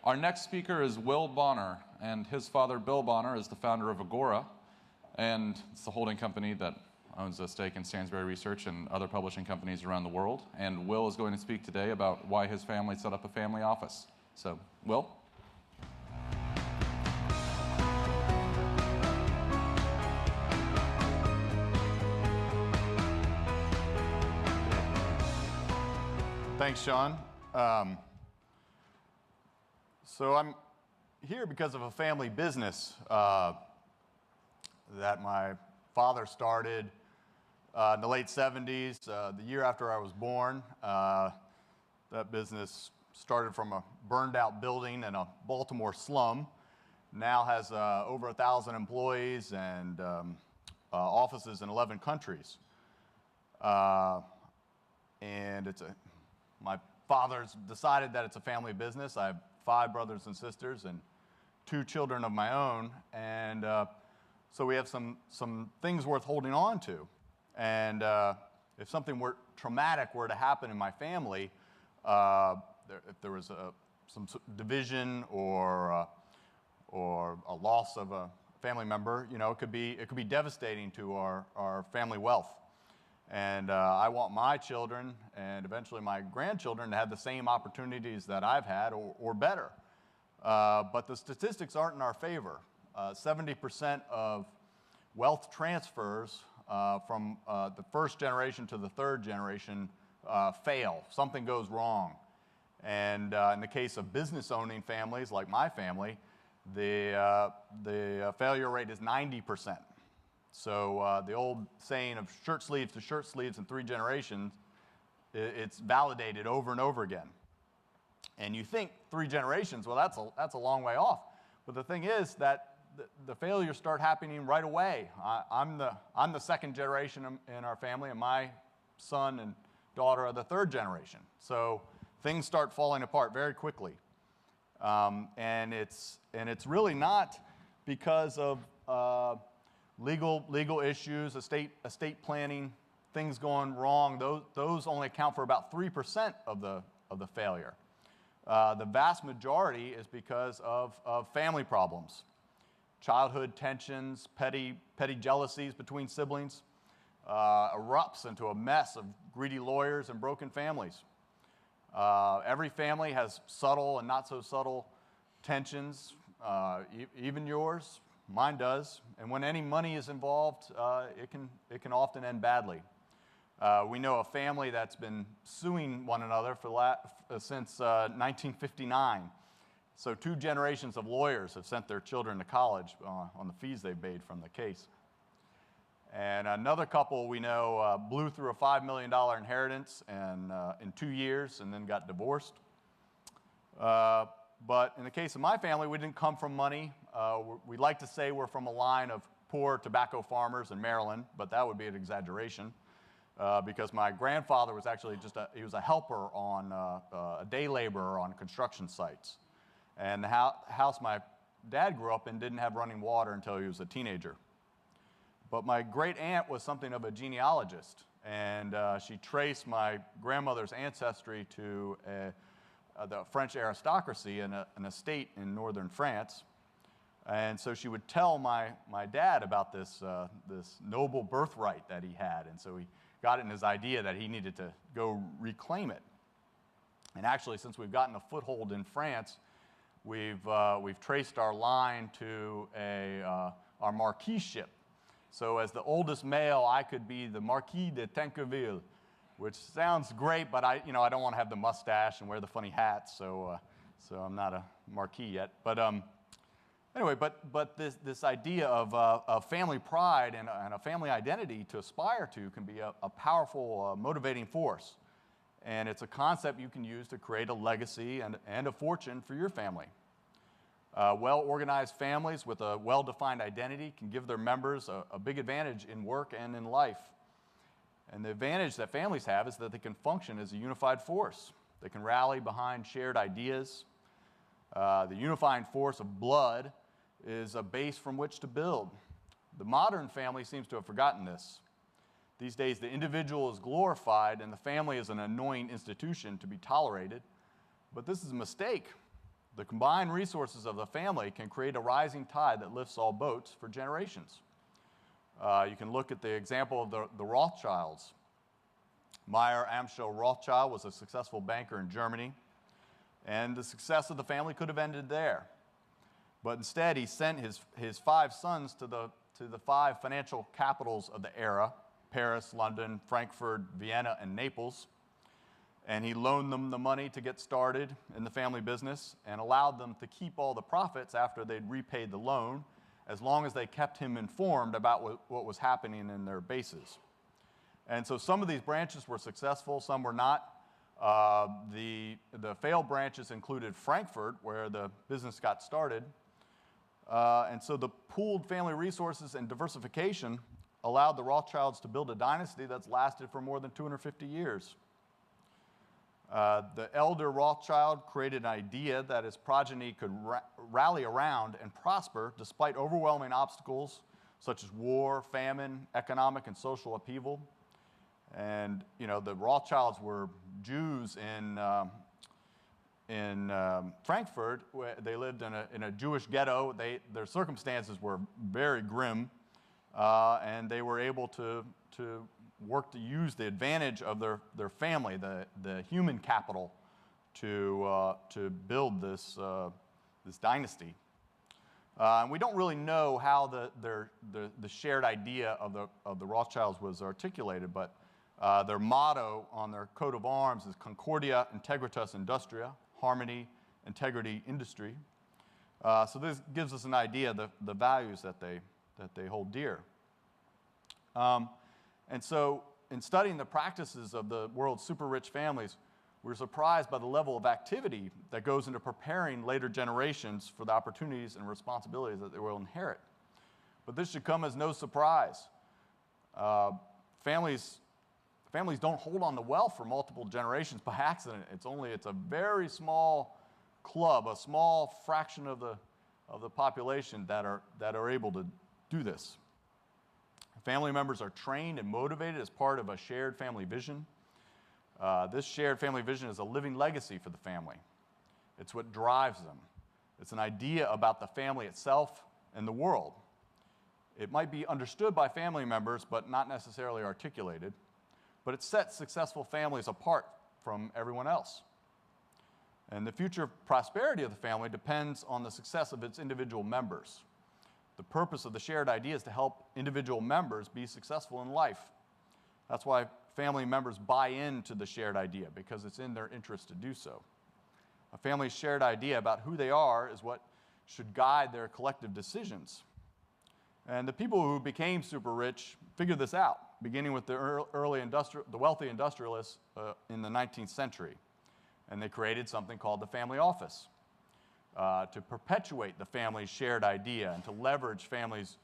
Our next speaker is Will Bonner, and his father, Bill Bonner, is the founder of Agora, and it's the holding company that owns a stake in Stansberry Research and other publishing companies around the world. And Will is going to speak today about why his family set up a family office. So, Will? Thanks, Sean. So I'm here because of a family business that my father started in the late 70s, the year after I was born. That business started from a burned out building in a Baltimore slum. Now has over 1,000 employees and offices in 11 countries. And my father's decided that it's a family business. I have 5 brothers and sisters and 2 children of my own. And so we have some things worth holding on to. And if something traumatic were to happen in my family, if there was some division or a loss of a family member, you know, it could be devastating to our family wealth. And I want my children and eventually my grandchildren to have the same opportunities that I've had or better. But the statistics aren't in our favor. 70% of wealth transfers from the first generation to the third generation fail. Something goes wrong. And in the case of business owning families like my family, the failure rate is 90%. So the old saying of shirt sleeves to shirt sleeves in 3 generations, it's validated over and over again. And you think 3 generations, well, that's a long way off. But the thing is that the failures start happening right away. I'm the second generation in our family, and my son and daughter are the 3rd generation. So things start falling apart very quickly. And it's really not because of legal issues, estate planning, things going wrong. Those only account for about 3% of the failure. The vast majority is because of family problems, childhood tensions, petty jealousies between siblings, erupts into a mess of greedy lawyers and broken families. Every family has subtle and not so subtle tensions, even yours. Mine does, and when any money is involved, it can often end badly. We know a family that's been suing one another since 1959. So 2 generations of lawyers have sent their children to college on the fees they paid from the case. And another couple we know blew through a $5 million inheritance in 2 years and then got divorced. But in the case of my family, we didn't come from money. We like to say we're from a line of poor tobacco farmers in Maryland, but that would be an exaggeration because my grandfather was actually he was a helper on a day laborer on construction sites. And the house my dad grew up in didn't have running water until he was a teenager. But my great aunt was something of a genealogist, and she traced my grandmother's ancestry to the French aristocracy in an estate in northern France. And so she would tell my dad about this noble birthright that he had. And so he got it in his idea that he needed to go reclaim it. And actually, since we've gotten a foothold in France, we've traced our line to our marquisship. So as the oldest male, I could be the Marquis de Tancarville, which sounds great, but I don't want to have the mustache and wear the funny hats, so I'm not a marquis yet. But anyway, but this idea of family pride and a family identity to aspire to can be a powerful motivating force, and it's a concept you can use to create a legacy and a fortune for your family. Well-organized families with a well-defined identity can give their members a big advantage in work and in life. And the advantage that families have is that they can function as a unified force. They can rally behind shared ideas. The unifying force of blood is a base from which to build. The modern family seems to have forgotten this. These days, the individual is glorified and the family is an annoying institution to be tolerated. But this is a mistake. The combined resources of the family can create a rising tide that lifts all boats for generations. You can look at the example of the Rothschilds. Meyer Amschel Rothschild was a successful banker in Germany, and the success of the family could have ended there. But instead, he sent his 5 sons to the 5 financial capitals of the era: Paris, London, Frankfurt, Vienna, and Naples. And he loaned them the money to get started in the family business and allowed them to keep all the profits after they'd repaid the loan, as long as they kept him informed about what was happening in their bases. And so some of these branches were successful, some were not. The failed branches included Frankfurt, where the business got started. And so the pooled family resources and diversification allowed the Rothschilds to build a dynasty that's lasted for more than 250 years. The elder Rothschild created an idea that his progeny could rally around and prosper despite overwhelming obstacles such as war, famine, economic and social upheaval. And the Rothschilds were Jews in Frankfurt. They lived in a Jewish ghetto. Their circumstances were very grim, and they were able to work to use the advantage of their family, the human capital, to build this dynasty. And we don't really know how the shared idea of the Rothschilds was articulated, but their motto on their coat of arms is Concordia Integritas Industria, harmony, integrity, industry. So this gives us an idea of the values that they hold dear. And so in studying the practices of the world's super-rich families, we're surprised by the level of activity that goes into preparing later generations for the opportunities and responsibilities that they will inherit. But this should come as no surprise. Families don't hold on to wealth for multiple generations by accident. It's a very small club, a small fraction of the population that are able to do this. Family members are trained and motivated as part of a shared family vision. This shared family vision is a living legacy for the family. It's what drives them. It's an idea about the family itself and the world. It might be understood by family members, but not necessarily articulated. But it sets successful families apart from everyone else. And the future prosperity of the family depends on the success of its individual members. The purpose of the shared idea is to help individual members be successful in life. That's why family members buy into the shared idea, because it's in their interest to do so. A family's shared idea about who they are is what should guide their collective decisions. And the people who became super rich figured this out, beginning with the wealthy industrialists in the 19th century. And they created something called the family office to perpetuate the family's shared idea and to leverage families'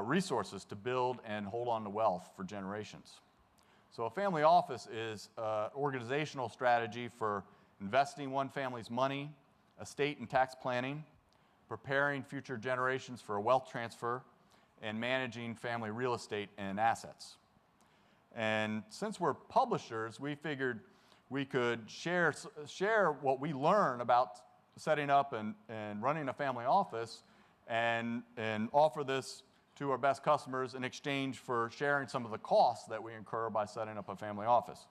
resources to build and hold on to wealth for generations. So a family office is an organizational strategy for investing one family's money, estate and tax planning, preparing future generations for a wealth transfer, and managing family real estate and assets. And since we're publishers, we figured we could share what we learn about setting up and running a family office and offer this to our best customers in exchange for sharing some of the costs that we incur by setting up a family office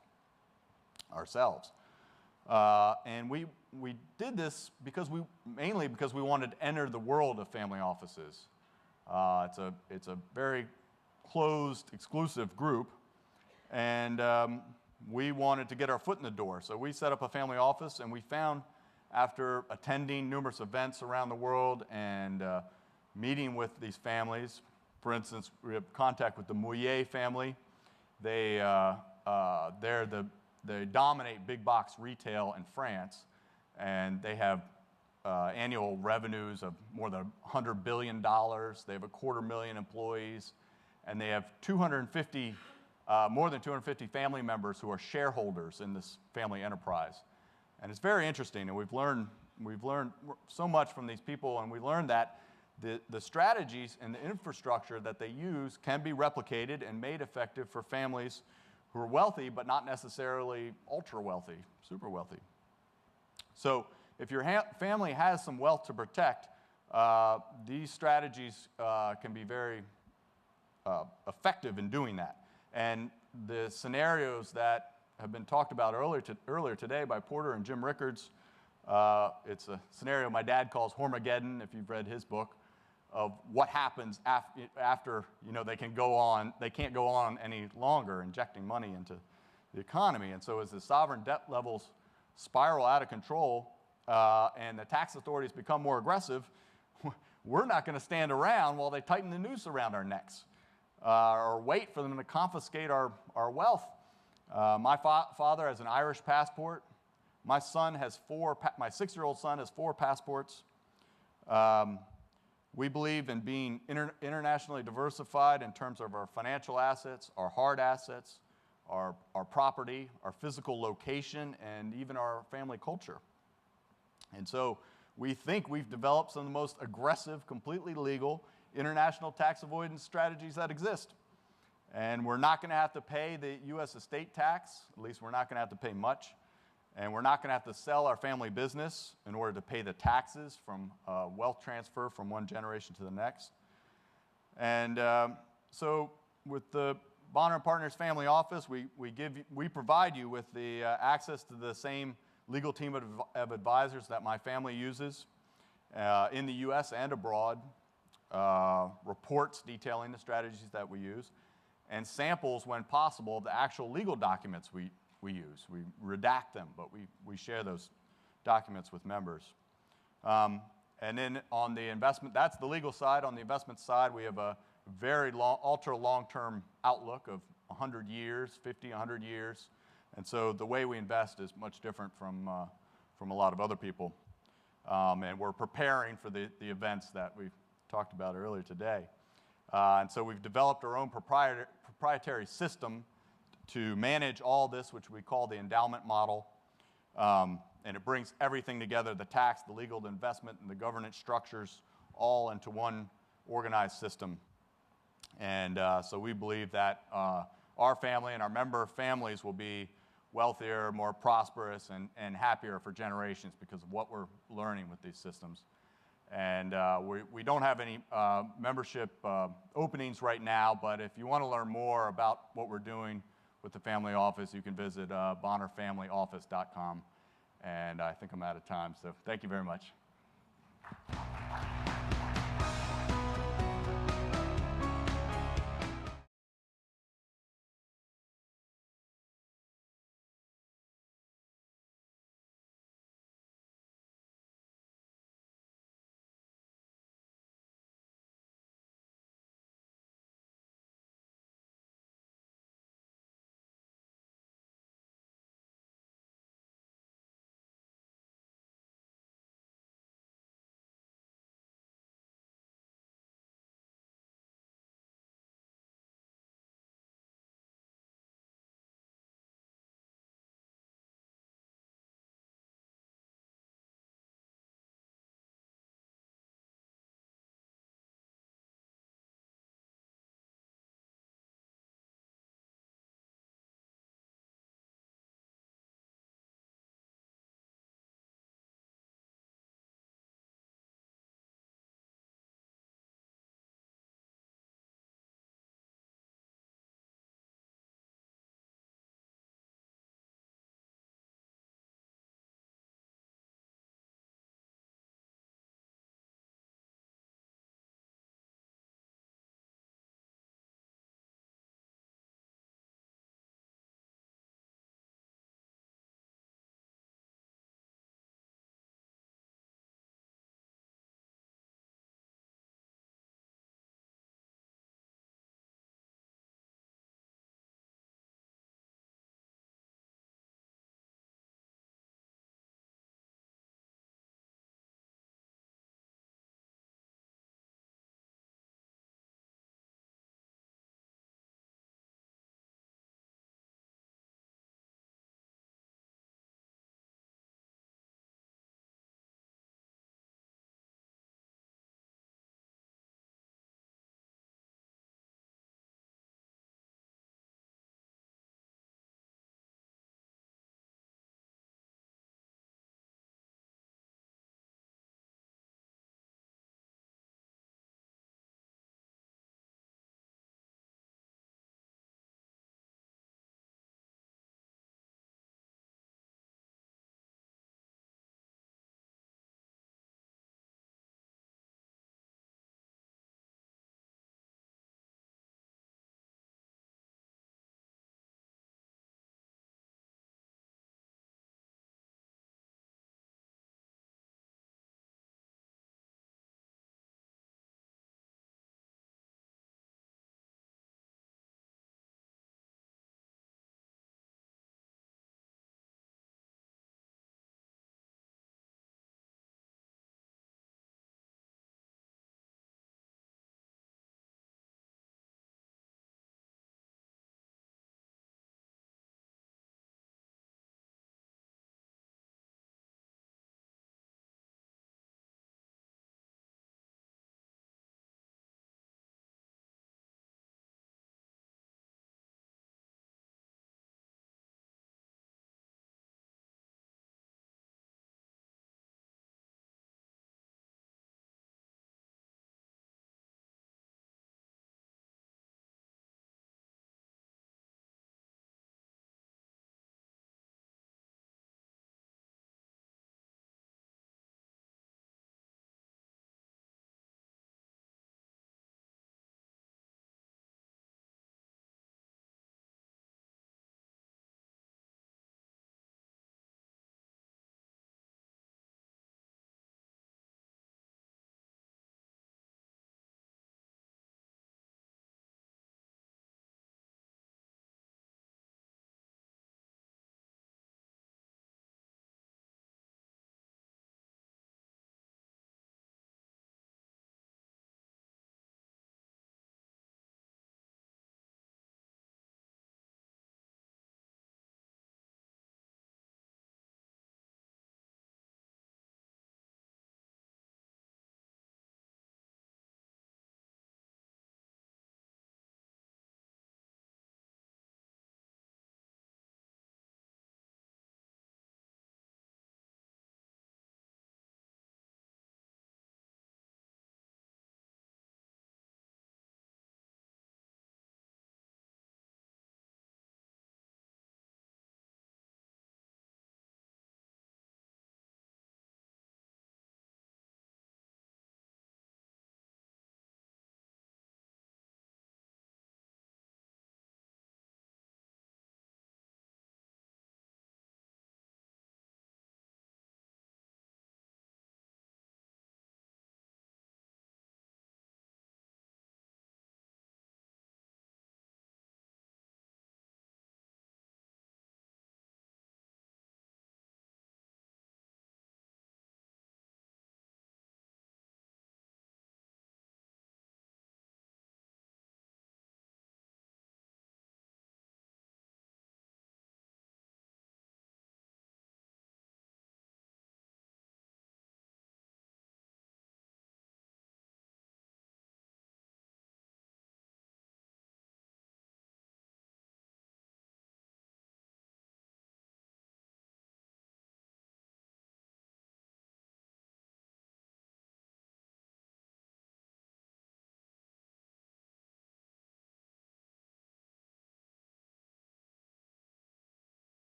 ourselves. And we did this mainly because we wanted to enter the world of family offices. It's a very closed, exclusive group, and we wanted to get our foot in the door. So we set up a family office, and we found, after attending numerous events around the world and meeting with these families, for instance, we have contact with the Mouillet family. They dominate big box retail in France, and they have annual revenues of more than $100 billion. They have 250,000 employees, and they have more than 250 family members who are shareholders in this family enterprise. And it's very interesting, and we've learned so much from these people, and we learned that the strategies and the infrastructure that they use can be replicated and made effective for families who are wealthy, but not necessarily ultra wealthy, super wealthy. So if your family has some wealth to protect, these strategies can be very effective in doing that. And the scenarios that have been talked about earlier today by Porter and Jim Rickards, it's a scenario my dad calls Hormageddon, if you've read his book, of what happens after they can't go on any longer injecting money into the economy. And so as the sovereign debt levels spiral out of control and the tax authorities become more aggressive, we're not going to stand around while they tighten the noose around our necks or wait for them to confiscate our wealth. My father has an Irish passport. My 6-year-old son has 4 passports. We believe in being internationally diversified in terms of our financial assets, our hard assets, our property, our physical location, and even our family culture. And so we think we've developed some of the most aggressive, completely legal international tax avoidance strategies that exist. And we're not going to have to pay the U.S. estate tax, at least we're not going to have to pay much. And we're not going to have to sell our family business in order to pay the taxes from wealth transfer from one generation to the next. And so with the Bonner & Partners Family Office, we provide you with the access to the same legal team of advisors that my family uses in the U.S. and abroad, reports detailing the strategies that we use, and samples, when possible, of the actual legal documents we use. We redact them, but we share those documents with members. And then on the investment, that's the legal side. On the investment side, we have a very ultra long-term outlook of 100 years, 50, 100 years. And so the way we invest is much different from a lot of other people. And we're preparing for the events that we've talked about earlier today. And so we've developed our own proprietary system to manage all this, which we call the endowment model. And it brings everything together, the tax, the legal, the investment, and the governance structures, all into one organized system. And so we believe that our family and our member families will be wealthier, more prosperous, and happier for generations because of what we're learning with these systems. And we don't have any membership openings right now, but if you want to learn more about what we're doing with the family office, you can visit bonnerfamilyoffice.com. And I think I'm out of time, so thank you very much.